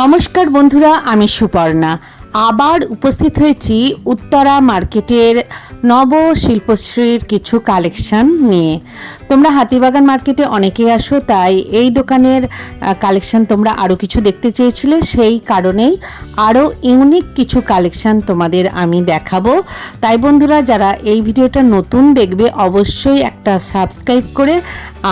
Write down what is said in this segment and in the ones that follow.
নমস্কার বন্ধুরা, আমি সুপর্ণা আবার উপস্থিত হয়েছি উত্তরা মার্কেটের নব শিল্পশ্রীর কিছু কালেকশন নিয়ে। তোমরা হাতিবাগান মার্কেটে অনেকেই আসো, তাই এই দোকানের কালেকশন তোমরা আরও কিছু দেখতে চেয়েছিলে, সেই কারণেই আরও ইউনিক কিছু কালেকশন তোমাদের আমি দেখাবো। তাই বন্ধুরা, যারা এই ভিডিওটা নতুন দেখবে অবশ্যই একটা সাবস্ক্রাইব করে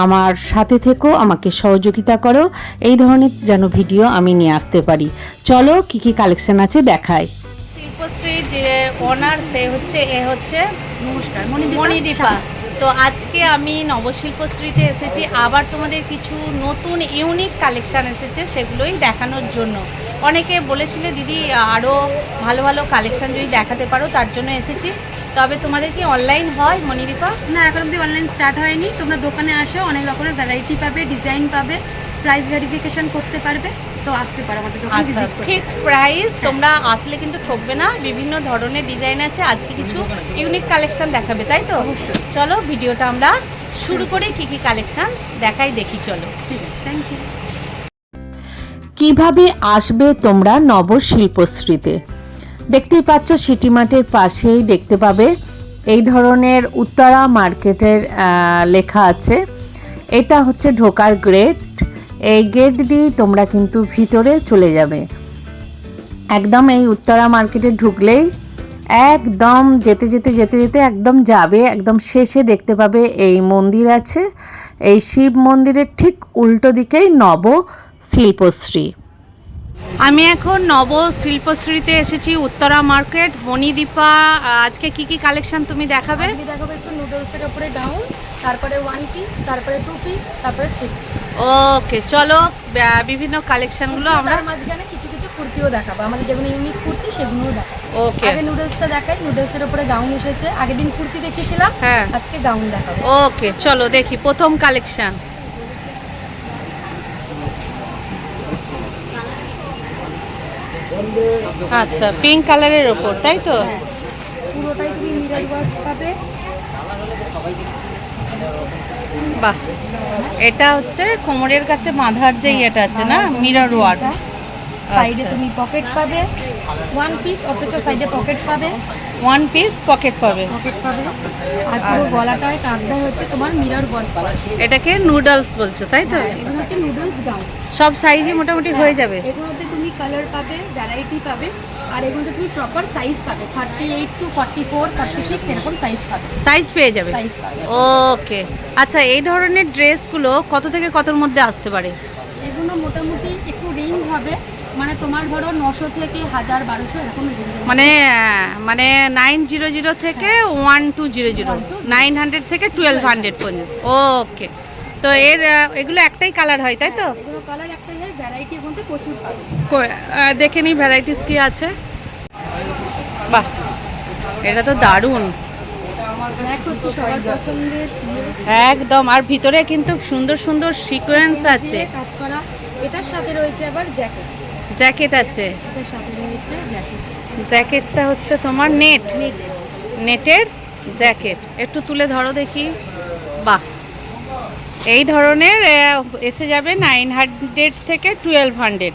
আমার সাথে থেকো, আমাকে সহযোগিতা করো, এই ধরনের যেন ভিডিও আমি নিয়ে আসতে পারি। চলো কি কি কালেকশন আছে দেখাই। শিল্পশ্রীর যে ওনার সে হচ্ছে নমস্কার মণিদীপা। তো আজকে আমি নবশিল্পশ্রীতে এসেছি, আবার তোমাদের কিছু নতুন ইউনিক কালেকশান এসেছে, সেগুলোই দেখানোর জন্য। অনেকে বলেছিলে দিদি আরও ভালো ভালো কালেকশান যদি দেখাতে পারো, তার জন্য এসেছি। তবে তোমাদের কি অনলাইন হয় মণিদীপা? না, এখন অবধি অনলাইন স্টার্ট হয়নি। তোমরা দোকানে আসো, অনেক রকমের ভ্যারাইটি পাবে, ডিজাইন পাবে, প্রাইস ভেরিফিকেশন করতে পারবে। তো আসতে পারো আমাদের দোকানে ভিজিট করতে। ফিক্স প্রাইস, তোমরা আসলে কিন্তু ঠকবে না। বিভিন্ন ধরনের ডিজাইন আছে, আজকে কিছু ইউনিক কালেকশন দেখাবে, তাই তো? অবশ্যই। চলো ভিডিওটা আমরা শুরু করে কি কি কালেকশন দেখাই দেখি, চলো। ঠিক আছে, থ্যাংক ইউ। কিভাবে আসবে তোমরা নবশিল্পশ্রীতে? দেখতেই পাচ্ছ সিটি মার্টের পাশেই দেখতে পাবে এই ধরনের উত্তরা মার্কেটের লেখা আছে। এটা হচ্ছে ঢোকার গেট। এই গেট দিয়ে তোমরা কিন্তু ভিতরে চলে যাবে। একদম এই উত্তরা মার্কেটে ঢুকলেই একদম যেতে যেতে যেতে যেতে একদম যাবে, একদম শেষে দেখতে পাবে এই মন্দির আছে। এই শিব মন্দিরের ঠিক উল্টো দিকেই নব শিল্পশ্রী। আমি এখন নব শিল্পশ্রীতে এসেছি, উত্তরা মার্কেট, মণিদীপা। আজকে কি কি কালেকশন তুমি দেখাবে? আজকে দেখাবো একটু নুডলসের উপরে গাউন, তারপরে 1 পিস, তারপরে 2 পিস, তারপরে 3 পিস। ওকে, চলো বিভিন্ন কালেকশনগুলো আমরা তার মাঝখানে কিছু কিছু কুর্তিও দেখাবো, আমাদের যেগুলো ইউনিক কুর্তি সেগুলোও দেখাবো। ওকে আগে নুডলসটা দেখাই। নুডলসের উপরে গাউন এসেছে, আগের দিন কুর্তি দেখিয়েছিলাম, হ্যাঁ। আজকে গাউন দেখাবো। ওকে, চলো দেখি প্রথম কালেকশন। আচ্ছা, পিঙ্ক কালারের ওপর, তাই তো? হ্যাঁ, পুরোটাই তুমি মিরর ওয়ার্ক পাবে। বাহ, এটা হচ্ছে কোমরের কাছে বাঁধার যে ইয়েটা আছে না, মিরর ওয়ার্ক। সাইডে আচ্ছা। তুমি পকেট পাবে 1 পিস, অথচ সাইডে পকেট পাবে, 1 পিস পকেট পাবে। আর পুরো গলাটায় কাঁধটায় হচ্ছে তোমার মিরর ওয়ার্ক পাবে। এটাকে নুডলস বলছো, তাই তো? এগুলো হচ্ছে নুডলস গাউন। সব সাইজই মোটামুটি হয়ে যাবে। এগুলোতে তুমি কালার পাবে, ভ্যারাইটি পাবে, আর এগুলোতে তুমি প্রপার সাইজ পাবে। 38 to 44, 46 এরকম সাইজ পাবে। সাইজ পেয়ে যাবে। সাইজ পাবে। ওকে, আচ্ছা, এই ধরনের ড্রেসগুলো কত থেকে কতর মধ্যে আসতে পারে? এগুলো মোটামুটি একটু রেঞ্জ হবে, মানে তোমার ধরো 900 থেকে 1000, 1200 এরকম রেঞ্জ। মানে 900 থেকে 1200, 900 থেকে 1200 পর্যন্ত। ওকে, তো এগুলো একটাই কালার হয়, তাই তো? এগুলো কালার একটাই হয়, ভ্যারাইটি এগুলোতে প্রচুর পাবে। দেখে নিই ভ্যারাইটিস কি আছে। বাহ, এটা তো দারুণ এক হচ্ছে সবার পছন্দের একদম। আর ভিতরে কিন্তু সুন্দর সুন্দর সিকোয়েন্স আছে, কাজ করা। এটার সাথে রয়েছে আবার জ্যাকেট। জ্যাকেট আছে। এটার সাথে রয়েছে জ্যাকেট। জ্যাকেটটা হচ্ছে তোমার নেটের জ্যাকেট। একটু তুলে ধরো দেখি। বাহ, এই ধরনের এসে যাবে 900 থেকে 1200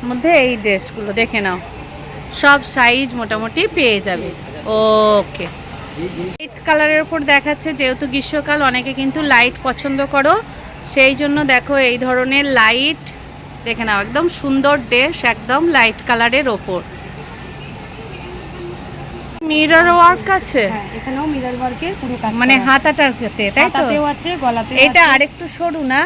মধ্যে এই ড্রেসগুলো। দেখে নাও, সব সাইজ মোটামুটি পেয়ে যাবে। ওকে, লাইট কালারের ওপর দেখাচ্ছে, যেহেতু গ্রীষ্মকাল অনেকে কিন্তু লাইট পছন্দ করো, সেই জন্য দেখো এই ধরনের লাইট। দেখে নাও, একদম সুন্দর ড্রেস, একদম লাইট কালারের ওপর। মিরর ওয়ার্ক আছে। হ্যাঁ, এখানেও মিরর ওয়ার্কের পুরো কাজ মানে করা আছে। হাতাটাতে, তাই তো? হাতাতেও আছে, গলাতেও এটা আছে। আরেকটু সরু না?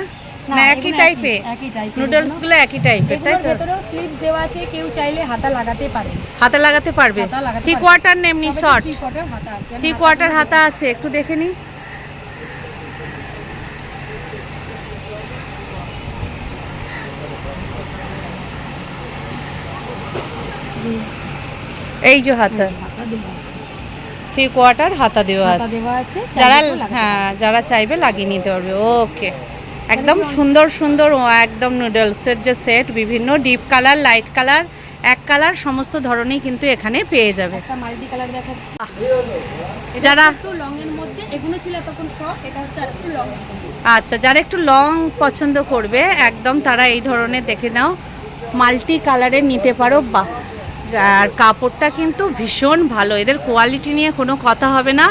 না, একই এগুলো টাইপের একই টাইপের। নুডলস গুলো, একই টাইপের, তাই এগুলোর তো? ভেতরেও স্লিভস দেওয়া আছে, কেউ চাইলে হাতা লাগাতে পারে। হাতে লাগাতে পারবে। হাতা লাগাতে 3 পারবে। কোয়ার্টার না এমনি সবেতে শর্ট? 3 কোয়ার্টার হাতা আছে। 3 কোয়ার্টার হাতা আছে, একটু দেখে নি। এই যে হাতা, হাতা দেওয়া আছে। 3 কোয়ার্টার হাতা দেওয়া হাতা আছে। দেওয়া আছে, যারা চাইলেও লাগাতে হ্যাঁ, যারা চাইবে লাগিয়ে নিতে পারবে। ওকে, একদম সুন্দর সুন্দর একদম নুডলসের যে সেট, বিভিন্ন ডিপ কালার, লাইট কালার, এক কালার, সমস্ত ধরনেই কিন্তু এখানে পেয়ে যাবে। একটা মাল্টি কালার দেখাচ্ছি। যারা একটু লং এর মধ্যে, এগুলো ছিল তখন শর্ট, এটা হচ্ছে আরেকটু লং এর মধ্যে। আচ্ছা, যারা একটু লং পছন্দ করবে একদম, তারা এই ধরনের দেখে নাও, মাল্টি কালারের নিতে পারো। বাহ, আর কাপড়টা কিন্তু ভীষণ ভালো, এদের কোয়ালিটি নিয়ে কোনো কথা হবে না।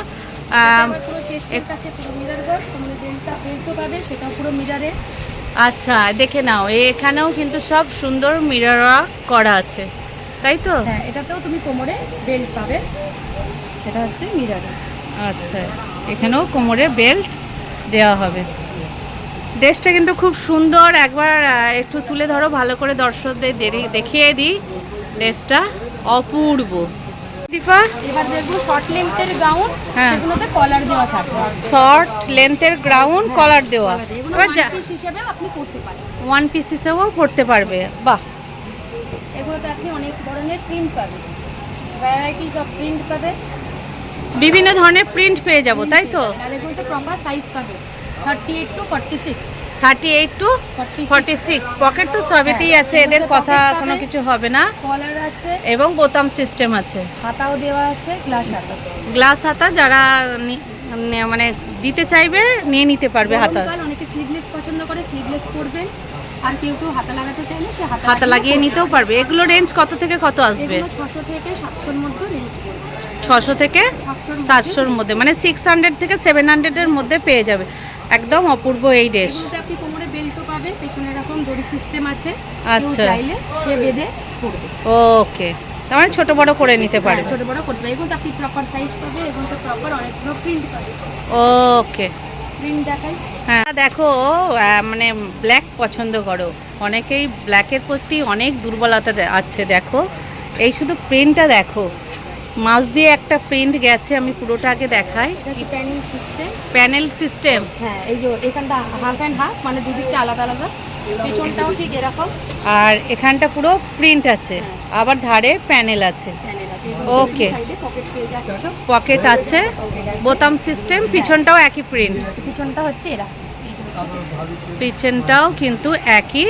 পুরো চেস্টের কাছে পুরো মিরর ওয়ার্ক, তোমরা বেল্টও পাবে, সেটাও পুরো মিররে। আচ্ছা দেখে নাও, এখানেও কিন্তু সব সুন্দর মিরর ওয়ার্ক করা আছে, তাই তো? হ্যাঁ, এটাতেও তুমি কোমরে বেল্ট পাবে, সেটা হচ্ছে মিররের। আচ্ছা, এখানেও কোমরে বেল্ট দেওয়া হবে। ড্রেসটা কিন্তু খুব সুন্দর, একবার একটু তুলে ধরো ভালো করে, দর্শকদের দেখিয়ে দিই। ড্রেসটা অপূর্ব। দীপা, এবার দেখবো শর্ট লেন্থের গাউন, হ্যাঁ। সেগুলোতে কলার দেওয়া থাকবে। শর্ট লেন্থের গ্রাউন্ড কলার দেওয়া, এগুলো এবার ওয়ান পিস হিসেবে আপনি করতে পারেন। ওয়ান পিস হিসেবেও পড়তে পারবে। বাহ, এগুলোতে আপনি অনেক ধরনের প্রিন্ট পাবেন, ভ্যারাইটিস অফ প্রিন্ট পাবেন। বিভিন্ন ধরনের প্রিন্ট পেয়ে যাব, তাই তো? আর এগুলোতে প্রপার সাইজ পাবে 38 টু 46। 38 টু 46, পকেট টু সবেতেই আছে, এদের কথা কোনো কিছু হবে না। কলার আছে, এবং বোতাম সিস্টেম আছে, হাতাও দেওয়া আছে, গ্লাস হাতা। গ্লাস হাতা, যারা মানে দিতে চাইবে নিয়ে নিতে পারবে হাতা। গরমকাল অনেকে স্লিভলেস পছন্দ করে, স্লিভলেস পরবেন। আর কেউ কেউ হাতা লাগাতে চাইলে সে হাতা লাগিয়ে নিতেও পারবে। এগুলো রেঞ্জ কত থেকে কত আসবে? এগুলো 600 থেকে 700 এর মধ্যে রেঞ্জ পড়বে। 600 থেকে 700-র মধ্যে, মানে 600 থেকে 700-এর মধ্যে পেয়ে যাবে। একদম অপূর্ব এই ড্রেস। এগুলোতে আপনি কোমরে বেল্টও পাবে, পেছনে এরকম দড়ি সিস্টেম আছে, কেউ আচ্ছা। চাইলে সে বেঁধে পরবে। ওকে, তার মানে ছোট বড় করে নিতে পারবে। ছোট বড় করতে পারবে। এগুলোতে আপনি প্রপার সাইজ পাবে, এগুলোতে প্রপার অনেকগুলো প্রিন্ট পাবে। ওকে, প্রিন্ট দেখাই। হ্যাঁ দেখো, মানে ব্ল্যাক পছন্দ করো, অনেকেই ব্ল্যাকের প্রতি অনেক দুর্বলতা আছে। দেখো এই শুধু প্রিন্টটা দেখো, মাছ দিয়ে একটা প্রিন্ট গেছে, আমি পুরোটা আগে দেখাই। এটা কি প্যানেল সিস্টেম? Panel system. হ্যাঁ, এই যে এখানটা হাফ অ্যান্ড হাফ, মানে দুদিকটা আলাদা আলাদা। পেছনটাও ঠিক এরকম আর এখানটা পুরো প্রিন্ট আছে, আবার ধারে প্যানেল আছে। প্যানেল আছে। ওকে। সাইডে পকেট পেয়ে যাচ্ছ, পকেট আছে, বোতাম সিস্টেম, পিছনটাও একই প্রিন্ট। পিছনটা হচ্ছে এরা। পিছনটাও কিন্তু একই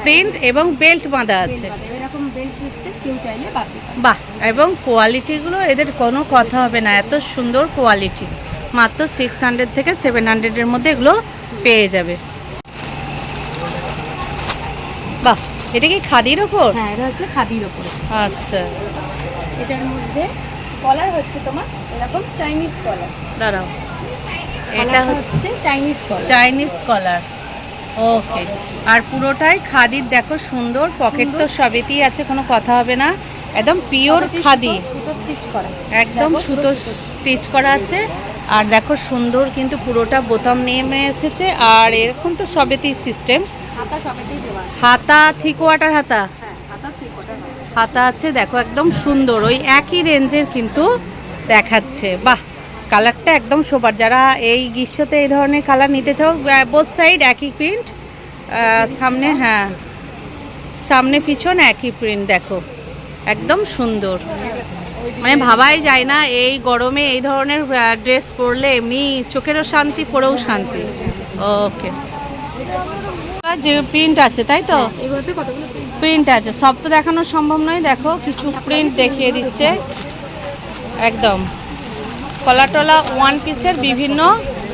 প্রিন্ট এবং বেল্ট বাঁধা আছে। এরকম বেল্ট সিস্টেম, কেউ চাইলে পাবে। বাহ, এবং কোয়ালিটিগুলো এদের কোনো কথা হবে না, এত সুন্দর কোয়ালিটি। মাত্র 600 থেকে 700-এর মধ্যে এগুলো পেয়ে যাবে। বাহ, এটা কি খাদির ওপর? হ্যাঁ, এটা হচ্ছে খাদির ওপরে। আচ্ছা, এটার মধ্যে কলার হচ্ছে তোমার এরকম চাইনিজ কলার। দাঁড়াও, এটা এটা হচ্ছে চাইনিজ কলার। চাইনিজ কলার। ওকে, আর পুরোটাই খাদির। দেখো সুন্দর, পকেট তো সবেতেই আছে, কোনো কথা হবে না। একদম পিওর খাদি, সুতো স্টিচ করা। একদম সুতো স্টিচ করা আছে। আর দেখো সুন্দর, কিন্তু পুরোটা বোতাম নেমে এসেছে। আর এরকম তো সবেতেই সিস্টেম। হাতা সবেতেই দেওয়া আছে। হাতা 3 কোয়ার্টার হাতা, হ্যাঁ, হাতা 3 কোয়ার্টার। হাতা আছে। দেখো একদম সুন্দর, ওই একই রেঞ্জের কিন্তু দেখাচ্ছে। বাহ, কালারটা একদম সোবার। যারা এই গ্রীষ্মতে এই ধরনের কালার নিতে চাও, বোথ সাইড একই প্রিন্ট, সামনে, হ্যাঁ সামনে পিছন একই প্রিন্ট। দেখো একদম সুন্দর, মানে ভাবাই যায় না এই গরমে এই ধরনের ড্রেস পরলে এমনি চোখেরও শান্তি, পরেও শান্তি। ওকে, যে প্রিন্ট আছে তাই তো? এগুলোতে কতগুলো print? প্রিন্ট আছে, সব তো দেখানো সম্ভব নয়। দেখো কিছু প্রিন্ট দেখিয়ে দিচ্ছে। একদম কলাটলা ওয়ান পিসের বিভিন্ন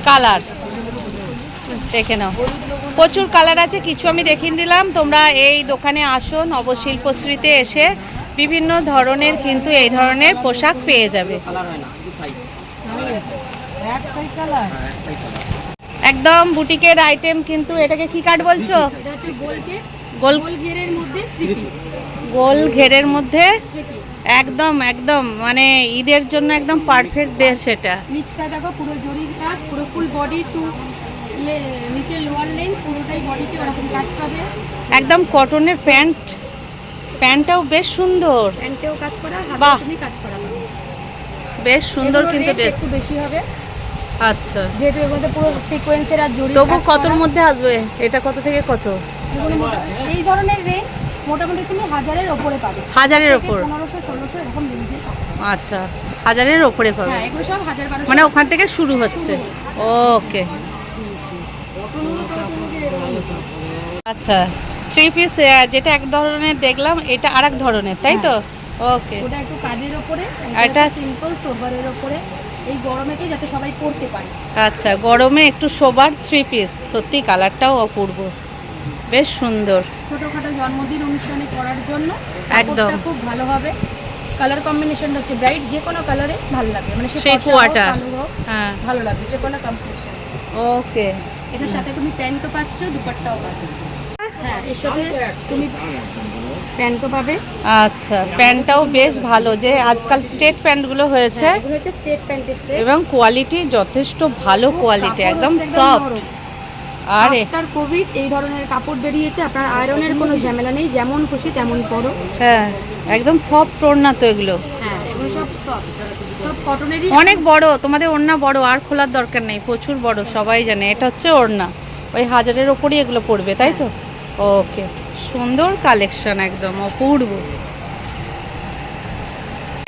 কালার দেখে নাও, প্রচুর কালার আছে। কিছু আমি দেখিয়ে দিলাম, তোমরা এই দোকানে আসো, নবশিল্পশ্রীতে এসে বিভিন্ন ধরনের কিন্তু এই ধরনের পোশাক পেয়ে যাবে। একদম বুটিকের আইটেম। কিন্তু এটাকে কি কাট বলছো? এটা হচ্ছে গোলকে গোল গোল ঘেরের মধ্যে 3 পিস। গোল ঘেরের মধ্যে 3 পিস। একদম একদম মানে ঈদের জন্য একদম পারফেক্ট ড্রেস এটা। নিচটা দেখো পুরো জরির কাজ, পুরো ফুল বডি টু নিচে লোয়ার লেন্থ পুরোটাই বডিতে ওরকম কাজ পাবে। একদম কটনের প্যান্ট, প্যান্টটাও বেশ সুন্দর, প্যান্টেও কাজ করা, বাহ। হাতে তুমি কাজ করা পাবে। বেশ সুন্দর এগুলোর কিন্তু rate ড্রেস। একটু বেশি হবে, আচ্ছা, যেহেতু এর মধ্যে পুরো সিকোয়েন্সের আর জরি তবু কাজ কতর করা। মধ্যে আসবে? এটা কত থেকে কত? এগুলো এই ধরনের রেঞ্জ মোটামুটি তুমি 1000-এর ওপরে পাবে। 1000-এর ওপর? 1500-1600 এরকম রেঞ্জে পাবে। আচ্ছা, 1000-এর ওপরে পাবে, হ্যাঁ, এগুলো সব 1000-1200। মানে ওখান থেকে শুরু হচ্ছে। ওকে, আচ্ছা। 3 পিস যেটা এক ধরনের দেখলাম, এটা আরেক ধরনের, তাই তো? ওকে, ওটা একটু কাজের ওপরে, এটা এটা সিম্পল সোবারের ওপরে, এই গরমেতে যাতে সবাই পরতে পারে। আচ্ছা, গরমে একটু সোবার 3 পিস। সত্যি কালারটাও অপূর্ব। বেশ সুন্দর। ছোটখাটো জন্মদিন অনুষ্ঠানে পরার জন্য একদম। কাপড়টা খুব ভালো হবে। কালার কম্বিনেশনটা হচ্ছে ব্রাইট, যে কোনো কালারে ভালো লাগবে, মানে সে সেই ফর্সা হোক, কুয়াটা। কালো হোক, হ্যাঁ, ভালো লাগবে যে কোনো কম্বিনেশন। ওকে। এটার সাথে তুমি প্যান্টও পাচ্ছ, দুপাট্টাও পাবে। হ্যাঁ, এর সাথে তুমি প্যান্টও পাবে। আচ্ছা, প্যান্টটাও বেশ ভালো, যে আজকাল স্টেট প্যান্টগুলো হয়েছে এগুলো হচ্ছে স্টেট প্যান্টের সেট। এবং কোয়ালিটি যথেষ্ট ভালো কোয়ালিটি, একদম সফট। আর আফটার কোভিড এই ধরনের কাপড় বেরিয়েছে, আপনার আয়রনের কোনো ঝামেলা নেই, যেমন খুশি তেমন পরো। হ্যাঁ, একদম সফট ওড়না তো এগুলো। হ্যাঁ, এগুলো সব সব কটনেরই। অনেক বড়, তোমাদের ওড়না বড়, আর খোলার দরকার নেই, প্রচুর বড়, সবাই জানে এটা হচ্ছে ওড়না। ওই 1000-এর ওপরই এগুলো পড়বে, তাই তো? ওকে, সুন্দর কালেকশন, একদম অপূর্ব।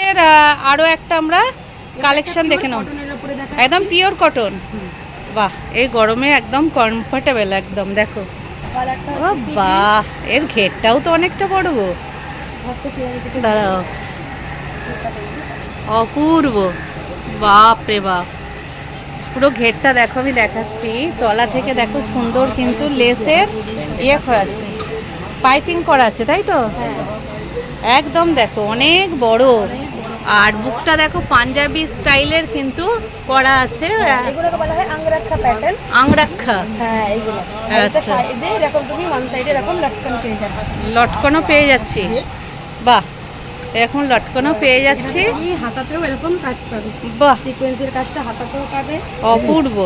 এর আরও একটা আমরা কালেকশন দেখে নাও, কটনের উপরে দেখা একদম পিওর কটন। বাহ, এই গরমে একদম কমফোর্টেবল, একদম দেখো। কালারটা ও বাহ, এর ঘেরটাও তো অনেকটা বড় গো। দাঁড়াও, অপূর্ব, বাপ রে বাপ। পুরো ঘেরটা দেখো, আমি দেখাচ্ছি তলা থেকে, দেখো সুন্দর, কিন্তু লেসের করা আছে, পাইপিং করা আছে, তাই তো? একদম দেখো অনেক বড়। আর বুকটা দেখো পাঞ্জাবি স্টাইলের কিন্তু করা আছে, এগুলোকে বলা হয় আংরাক্ষা প্যাটার্ন। আংরাক্ষা। হ্যাঁ, এইগুলো। আচ্ছা। সাইডে এরকম তুমি ওয়ান সাইডে এরকম লটকন পেয়ে যাচ্ছ। লটকনও পেয়ে যাচ্ছি, বাহ, এখন লটকনও পেয়ে যাচ্ছি। তুমি হাতাতেও এরকম কাজ পাবে, বাহ, সিকোয়েন্সের কাজটা হাতাতেও পাবে। অপূর্ব।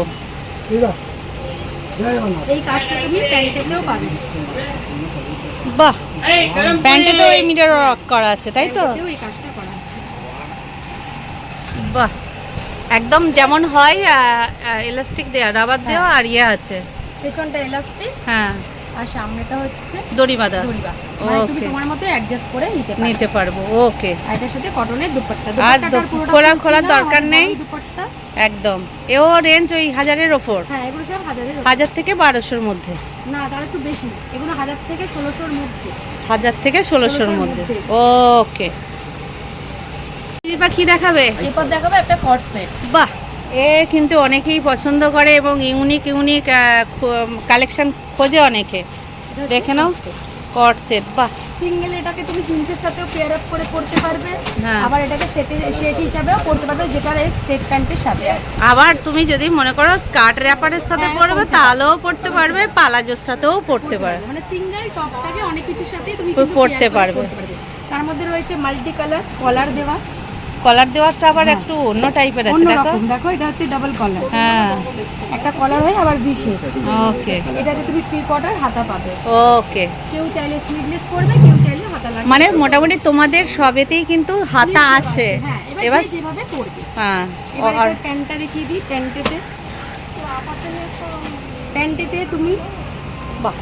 এই কাজটা তুমি প্যান্টেতেও পাবে, বাহ, প্যান্টে তো এই মিটার ওয়ার্ক করা আছে, তাই তো? প্যান্টেতেও এই কাজটা করা আছে। বাহ, একদম যেমন হয় ইলাস্টিক দেওয়া, রাবার দেওয়া, আর ইয়ে আছে। পেছনটা এলাস্টিক হ্যাঁ, আর সামনেটা হচ্ছে দড়ি বাঁধা। দড়িবা, মানে তুমি ওকে, তোমার মতো অ্যাডজাস্ট করে নিতে পারবে। নিতে পারবো। ওকে, আর এটার সাথে কটনের দুপাট্টা। আর দুপাট্টাটার পুরোটা খোলার খুলছি না, দরকার আমার নেই। বড়ই দুপাট্টা। একদম। এও রেঞ্জ ওই 1000-এর ওপর, হ্যাঁ, এগুলো সব 1000-এর উপর। 1000 থেকে 1200-র মধ্যে। না, তার একটু বেশি, এগুলো 1000 থেকে 1600-র মধ্যে। 1000 থেকে 1600-র মধ্যে। ওকে, কি দেখাবে? এরপর দেখাবো একটা কট সেট। বাহ, এ কিন্তু অনেকেই পছন্দ করে এবং ইউনিক ইউনিক কালেকশন খোঁজে অনেকে। দেখে নাও, কট সেট। বাহ, সিঙ্গেল এটাকে তুমি জিন্সের সাথেও পেয়ার আপ করে পরতে পারবে, হ্যাঁ। আবার এটাকে সেট হিসাবেও পরতে পারবে, যেটা এই স্টেট প্যান্টের সাথে আছে। আবার তুমি যদি মনে করো স্কার্ট র্যাপারের সাথে হ্যাঁ, পরবে, পরতে তাহলেও পরতে পারবে, পালাজোর সাথেও পরতে পারবে। মানে সিঙ্গেল টপটাকে অনেক কিছুর সাথেই তুমি পরতে কিন্তু pair করে পারবে। পরতে পারবে। তার মধ্যে রয়েছে মাল্টি কালার কলার দেওয়া, কলার দেওয়াটা আবার হ্যাঁ। একটু অন্য টাইপের আছে, অন্য দেখো। রকম। দেখো, এটা হচ্ছে ডাবল কলার, হ্যাঁ, একটা কলার হয় আবার বিশে। ওকে এটাতে তুমি 3/4 হাতা পাবে। ওকে। কেউ চাইলে স্লিভলেস পরবে, কেউ চাইলে হাতা লাগিয়ে মানে মোটামুটি তোমাদের সবেতেই কিন্তু হাতা sleeve আছে। হ্যাঁ, এবার এবার যে যেভাবে পরবে। হ্যাঁ, এবার আর এটার প্যান্টটা দেখিয়ে দিই। প্যান্টেতে তুমি বাহ,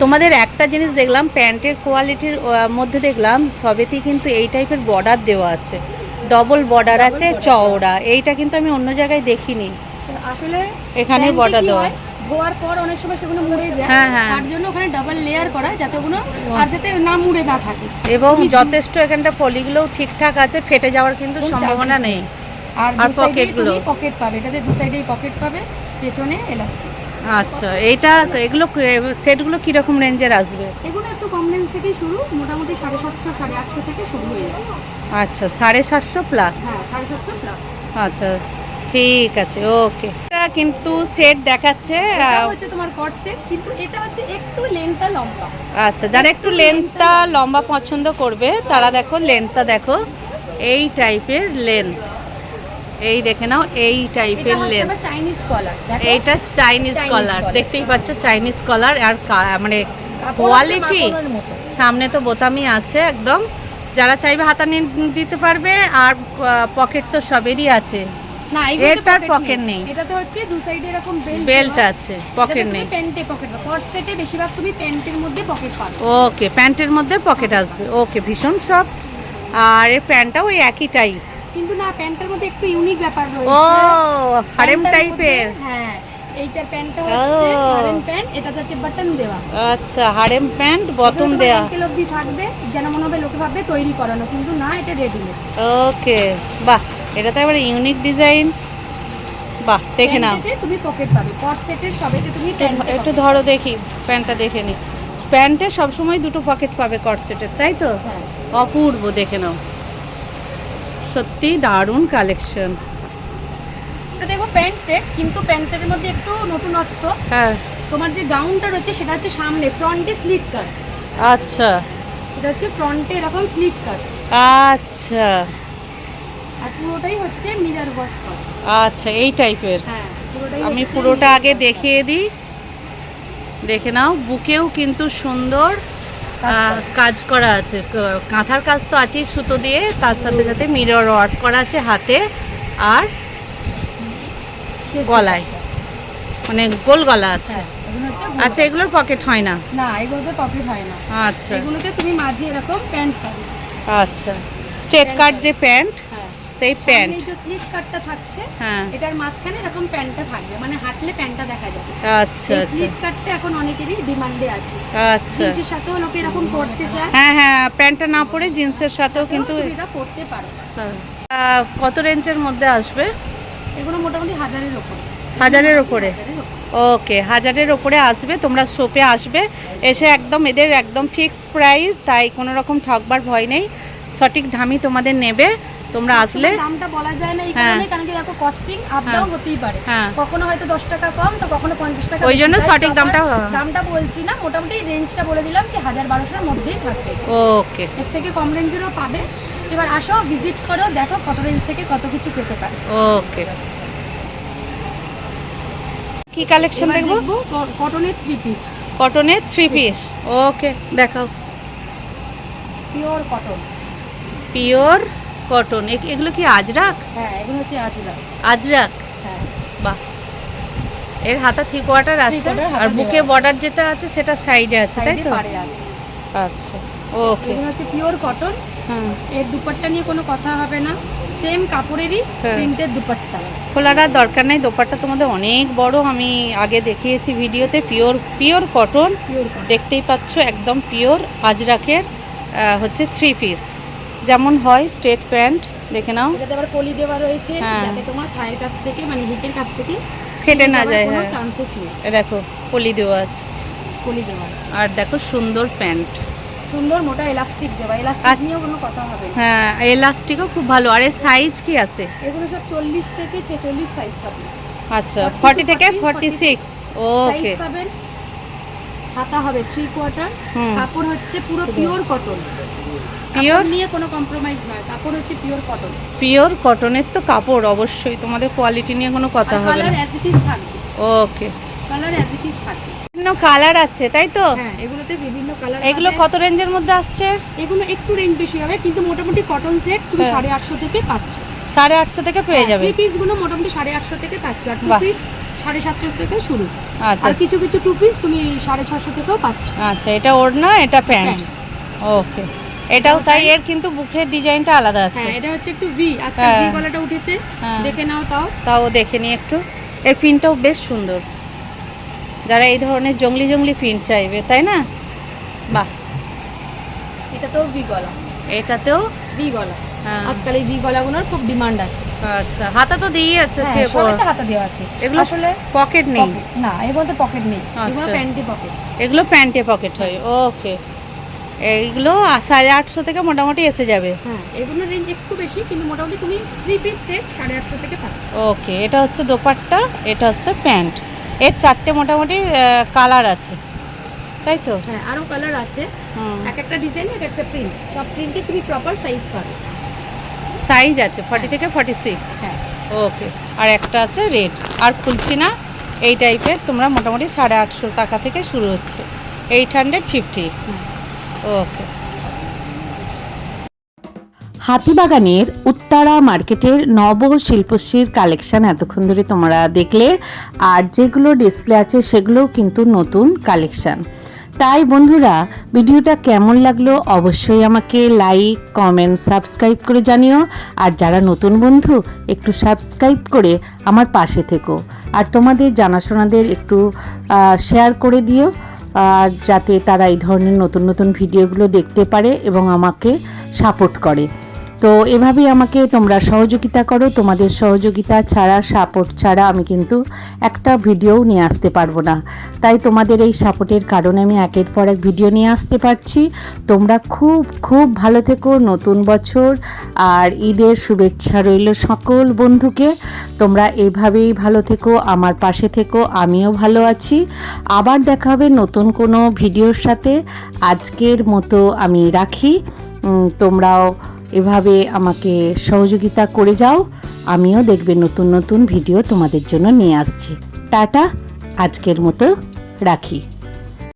তোমাদের একটা জিনিস দেখলাম, প্যান্টের কোয়ালিটির মধ্যে দেখলাম সবেতেই কিন্তু এই টাইপের বর্ডার দেওয়া আছে, ডবল বর্ডার আছে, চওড়া। এইটা কিন্তু আমি অন্য জায়গায় দেখিনি, আসলে এখানে প্যান্টে border কি দেওয়া। হয়, ধোয়ার পর অনেক সময় সেগুলো মুড়ে যায়, হ্যাঁ, হ্যাঁ। তার জন্য ওখানে ডাবল লেয়ার করা, যাতে ওগুলো আর যাতে না মুড়ে না থাকে। এবং যথেষ্ট এখানটা পলিগুলোও ঠিকঠাক আছে, ফেটে যাওয়ার কিন্তু কোনো সম্ভাবনা chances নেই। আর আর দু সাইডেই পকেটগুলো? তুমি পকেট পাবে, এটাতে দু সাইডেই পকেট পাবে, পেছনে এলাস্টিক। আচ্ছা, এইটা এগুলো সেটগুলো কীরকম রেঞ্জের আসবে? এগুলো একটু কম রেঞ্জ থেকেই শুরু, মোটামুটি 750 850 থেকে শুরু হয়ে যাচ্ছে। আচ্ছা, 750 প্লাস। হ্যাঁ, 750 প্লাস। আচ্ছা, ঠিক আছে, ওকে। এটা কিন্তু সেট দেখাচ্ছে। এটা হচ্ছে তোমার কট সেট, কিন্তু এটা হচ্ছে একটু লেন্থটা লম্বা। আচ্ছা, যারা একটু লেন্থটা লম্বা পছন্দ করবে, তারা দেখো লেন্থটা দেখো, এই টাইপের লেন্থ, এই দেখে নাও, এই টাইপের লেন্থ। চাইনিজ কলার, এইটা চাইনিজ Chinese কলার, collar। দেখতেই পাচ্ছ চাইনিজ কলার। আর মানে কোয়ালিটি, সামনে তো বোতামই আছে একদম, যারা চাইবে হাতা নিয়ে দিতে পারবে। আর পকেট তো সবেরই আছে, না, এটার pocket নেই। এটাতে হচ্ছে দু সাইডে এরকম বেল্ট আছে, পকেট নেই। প্যান্টে পকেট পাবে, কট সেটে বেশিরভাগ তুমি প্যান্টের মধ্যে পকেট পাবে। ওকে, প্যান্টের মধ্যে পকেট আসবে। ওকে, ভীষণ সফট। আর এর প্যান্টটাও ওই একই টাইপ। কিন্তু না, প্যান্টের মধ্যে একটু ইউনিক ব্যাপার ও, রয়েছে। হারেম প্যান্টটার টাইপের। মধ্যে, হ্যাঁ, এইটার প্যান্টটা হচ্ছে ও। হারেম প্যান্ট, এটা হচ্ছে বাটন দেওয়া। আচ্ছা, হারেম প্যান্ট, বটম এগুলো দেয়া। ankle অবধি থাকবে, যেন মনে হবে লোকে ভাববে তৈরি করানো, কিন্তু না, এটা রেডিমেড। ওকে, বাহ, এটা তো এবার ইউনিক ডিজাইন। বাহ, দেখে নাও। প্যান্টেতে তুমি পকেট পাবে, কট সেটের সবেতে তুমি প্যান্টে একটু ধরো দেখি, প্যান্টটা দেখে নি। প্যান্টে সবসময় দুটো পকেট পাবে কট সেটের, তাই তো? হ্যাঁ। অপূর্ব, দেখে নাও, সত্যি দারুণ কালেকশন। এটা দেখো প্যান্ট সেট, কিন্তু প্যান্ট সেটের মধ্যে একটু নতুনত্ব। হ্যাঁ, তোমার যে গাউনটা রয়েছে সেটা হচ্ছে সামনে ফ্রন্টে স্লিট কাট। আচ্ছা এটা হচ্ছে ফ্রন্টে এরকম স্লিট কাট, আচ্ছা আর পুরোটাই হচ্ছে মিরর ওয়ার্ক করা। আচ্ছা, এই টাইপের। হ্যাঁ, পুরোটাই আমি হচ্ছে পুরোটা mirror আগে work দেখিয়ে দিই, দেখে নাও। বুকেও কিন্তু সুন্দর কাজ করা আছে, কাঁথার কাজ তো আছেই সুতো দিয়ে, তার সাথে সাথে মিরর ওয়ার্ক করা আছে হাতে আর করা। গলায়, মানে গোল গলা আছে। হ্যাঁ, এগুলো হচ্ছে গোল। আচ্ছা, এগুলোর পকেট হয় না? না, এগুলোতে পকেট হয় না। আচ্ছা এগুলোতে তুমি মাঝে এরকম প্যান্ট পাবে। আচ্ছা, স্ট্রেট কাট যে প্যান্ট, হ্যাঁ, সেই প্যান্ট। এই যে স্লিট কাটটা থাকছে, হ্যাঁ, এটার মাঝখানে এরকম প্যান্টটা থাকবে, মানে হাঁটলে প্যান্টটা দেখা যাবে। আচ্ছা এই আচ্ছা স্লিট কাটটা এখন অনেকেরই ডিমান্ডে আছে। আচ্ছা। জিন্সের সাথেও লোকে এরকম পরতে চায়, হ্যাঁ হ্যাঁ, প্যান্টটা না পরে জিন্সের সাথেও কিন্তু। তুমি এটা পরতে পারো। কত রেঞ্জের মধ্যে আসবে? এগুলো মোটামুটি 1000-এর উপরে। 1000-এর উপরে? 1000-এর উপরে। ওকে, 1000-এর ওপরে আসবে। তোমরা শপে আসবে, এসে একদম এদের একদম ফিক্সড প্রাইস, তাই কোনো রকম ঠকবার ভয় নেই, সঠিক দামই তোমাদের নেবে। তোমরা আসলে সবসময় দামটা বলা যায় না এই হ্যাঁ। কারণে, কারণ কি দেখো কস্টিং আপ হ্যাঁ। ডাউন হতেই পারে। হ্যাঁ। কখনো হয়তো 10 টাকা কম, তো কখনো 50 টাকা ওই বেশি। জন্য তাই সঠিক proper দামটা- দামটা বলছি না, মোটামুটি রেঞ্জটা বলে দিলাম কি 1000-1200-এর মধ্যেই থাকবে। ওকে এর থেকে কম রেঞ্জেরও পাবে। এবার আসো, ভিজিট করো, দেখো কত রেঞ্জ থেকে কত কিছু পেতে পারে। ওকে। কি কালেকশন এবার দেখবো? দেখবো কটনের 3 পিস, কটনের 3 পিস। ওকে, দেখাও। Pure cotton. পিওর কটন, এগুলো কি আজরাক? হ্যাঁ, এগুলো হচ্ছে আজরা। আজরাক, হ্যাঁ, বাহ। এর হাতা 3/4 আছে, 3/4 হাতা আর দেওয়া বুকে আছে। বর্ডার যেটা আছে সেটা সাইডে আছে, তাই সাইডে তো? পাড়ে আছে। আচ্ছা, ওকে। এগুলো হচ্ছে পিওর কটন। হুম, এর দুপাট্টা নিয়ে কোনো কথা হবে না, সেম কাপড়েরই হ্যাঁ। প্রিন্টের দুপাট্টা। খোলার আর দরকার নেই, দোপাট্টা তোমাদের অনেক বড়, আমি আগে দেখিয়েছি ভিডিওতে। Pure pure cotton, pure cotton. দেখতেই পাচ্ছ, একদম পিওর আজরাকের হচ্ছে 3 পিস, যেমন হয় স্ট্রেট প্যান্ট, দেখে নাও। এটাতে আবার পলি দেওয়া রয়েছে, হ্যাঁ। যাতে তোমার থায়ের কাছ থেকে, মানে হিপের কাছ থেকে ফেটে না যায়, কোনো হ্যাঁ। চান্সেস নেই। এ দেখো, পলি দেওয়া আছে, পলি দেওয়া আছে। আর দেখো সুন্দর প্যান্ট। সুন্দর মোটা এলাস্টিক দেওয়া, এলাস্টিক নিয়েও কোনো কথা হবে না। হ্যাঁ, এলাস্টিকও খুব ভালো। আর এর সাইজ কি আছে? এগুলো সব 40 থেকে 46 সাইজ পাবেন। আচ্ছা, 40 40 থেকে 46 46। Size okay. পাবেন। হাতা হবে 3/4। হুম। কাপড় হচ্ছে পুরো পিওর কটন। Pure? নিয়ে কোনো কম্প্রোমাইজ নয়, কাপড় হচ্ছে পিওর কটন। পিওর কটনের তো কাপড়, অবশ্যই তোমাদের কোয়ালিটি নিয়ে কোনো কথা আর হবে কালার না। অ্যাজ ইট ইজ থাকবে। ওকে। কালার অ্যাজ ইট ইজ থাকবে। বিভিন্ন কালার আছে, তাই তো? হ্যাঁ, এগুলোতে বিভিন্ন কালার। এগুলো কত রেঞ্জের মধ্যে আসছে? এগুলো একটু রেঞ্জ বেশি হবে, কিন্তু মোটামুটি কটন সেট তুমি হ্যাঁ। 850 থেকে পাচ্ছ। 850 থেকে পেয়ে যাবে। 3 পিস গুলো মোটামুটি 850 থেকে পাচ্ছ, আর 2 বাহ। পিস 750 থেকে শুরু। আচ্ছা আর কিছু কিছু 2 পিস তুমি 650 থেকেও পাচ্ছ। আচ্ছা, এটা ওড়না, এটা প্যান্ট। ওকে, এটাও তাই। এর কিন্তু বুকের ডিজাইনটা আলাদা আছে। হ্যাঁ, এটা হচ্ছে একটু ভি, আজকাল হ্যাঁ। ভি গলাটা উঠেছে, হ্যাঁ। দেখে নাও তাও। তাও দেখে নিই একটু। এর প্রিন্টটাও বেশ সুন্দর, যারা এই ধরনের জংলি জংলি প্রিন্ট চাইবে, তাই না? বাহ। এটাতেও ভি গলা, এটাতেও ভি গলা। হ্যাঁ। আজকাল এই ভি গলাগুলোর খুব ডিমান্ড আছে। আচ্ছা, হাতা তো দিয়েই আছে। হ্যাঁ, খেয়ে সবেতে হাতা দেওয়া আছে। এগুলো আসলে পকেট নেই? pocket- না, এগুলোতে পকেট নেই, এগুলো আচ্ছা। প্যান্টে পকেট। এগুলো প্যান্টে পকেট হয়। ওকে, এইগুলো 850 থেকে মোটামুটি এসে যাবে। হ্যাঁ, এগুলোর রেঞ্জ একটু বেশি, কিন্তু মোটামুটি তুমি 3 পিস সেট 850 থেকে পাচ্ছ। ওকে, এটা হচ্ছে দোপাট্টা, এটা হচ্ছে প্যান্ট। এর 4টে মোটামুটি কালার আছে, তাই তো? হ্যাঁ, আরো কালার আছে। হুম, এক একটা ডিজাইন, এক একটা প্রিন্ট, সব প্রিন্টে তুমি প্রপার সাইজ পাবে। সাইজ আছে 40 থেকে 46। হ্যাঁ, ওকে, আর একটা আছে রেড, আর খুলছি না। এই টাইপের তোমরা মোটামুটি 850 টাকা থেকে শুরু হচ্ছে, 850। ওকে। হাতিবাগানের উত্তরা মার্কেটের নব শিল্পশ্রীর কালেকশন এতক্ষণ ধরে তোমরা দেখলে, আর যেগুলো ডিসপ্লে আছে সেগুলোও কিন্তু নতুন কালেকশন। তাই বন্ধুরা, ভিডিওটা কেমন লাগলো অবশ্যই আমাকে লাইক, কমেন্ট, সাবস্ক্রাইব করে জানিও। আর যারা নতুন বন্ধু, একটু সাবস্ক্রাইব করে আমার পাশে থেকো, আর তোমাদের জানাশোনাদের একটু শেয়ার করে দিও, আর যাতে তারা এই ধরনের নতুন নতুন ভিডিওগুলো দেখতে পারে এবং আমাকে সাপোর্ট করে। তো এভাবেই আমাকে তোমরা সহযোগিতা করো। তোমাদের সহযোগিতা ছাড়া, সাপোর্ট ছাড়া আমি কিন্তু একটা ভিডিও নিয়ে আসতে পারবো না। তাই তোমাদের এই সাপোর্টের কারণে আমি একের পর এক ভিডিও নিয়ে আসতে পারছি। তোমরা খুব খুব ভালো থেকো। নতুন বছর আর ঈদের শুভেচ্ছা রইল সকল বন্ধুকে। তোমরা এভাবেই ভালো থেকো, আমার পাশে থেকো, আমিও ভালো আছি। আবার দেখা হবে নতুন কোনো ভিডিওর সাথে। আজকের মতো আমি রাখি। তোমরাও এভাবে আমাকে সহযোগিতা করে যাও। আমিও দেখবে নতুন নতুন ভিডিও তোমাদের জন্য নিয়ে আসছি। টাটা, আজকের মতো রাখি।